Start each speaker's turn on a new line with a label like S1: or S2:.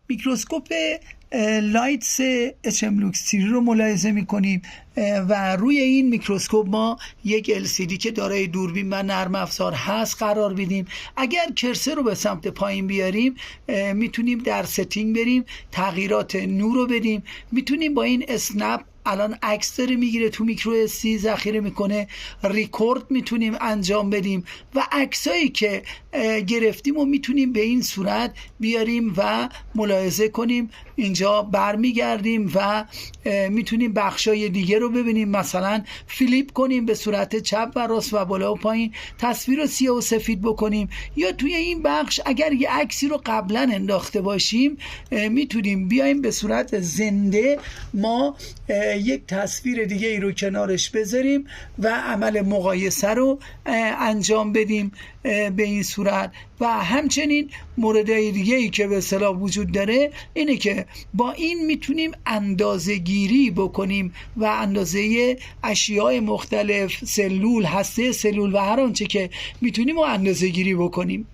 S1: میکروسکوپ لایتس HM-LUX3 رو ملاحظه میکنیم و روی این میکروسکوپ ما یک LCD که دارای دوربین و نرم افزار هست قرار بدیم. اگر کرسر رو به سمت پایین بیاریم میتونیم در ستینگ بریم، تغییرات نور رو بدیم. میتونیم با این اسنپ، الان عکس داره میگیره تو میکرو SD ذخیره میکنه، ریکورد میتونیم انجام بدیم و عکسایی که گرفتیم و میتونیم به این صورت بیاریم و ملاحظه کنیم. اینجا برمیگردیم و میتونیم بخشای دیگه رو ببینیم، مثلا فلیپ کنیم به صورت چپ و راست و بالا و پایین، تصویر رو سیاه و سفید بکنیم، یا توی این بخش اگر یه عکسی رو قبلا انداخته باشیم میتونیم بیایم به صورت زنده ما یک تصویر دیگه ای رو کنارش بذاریم و عمل مقایسه رو انجام بدیم به این صورت. و همچنین موردهای دیگه ای که به اصطلاح وجود داره اینه که با این میتونیم اندازه گیری بکنیم و اندازه اشیاء مختلف، سلول، هسته سلول و هر آنچه که میتونیم رو اندازه گیری بکنیم.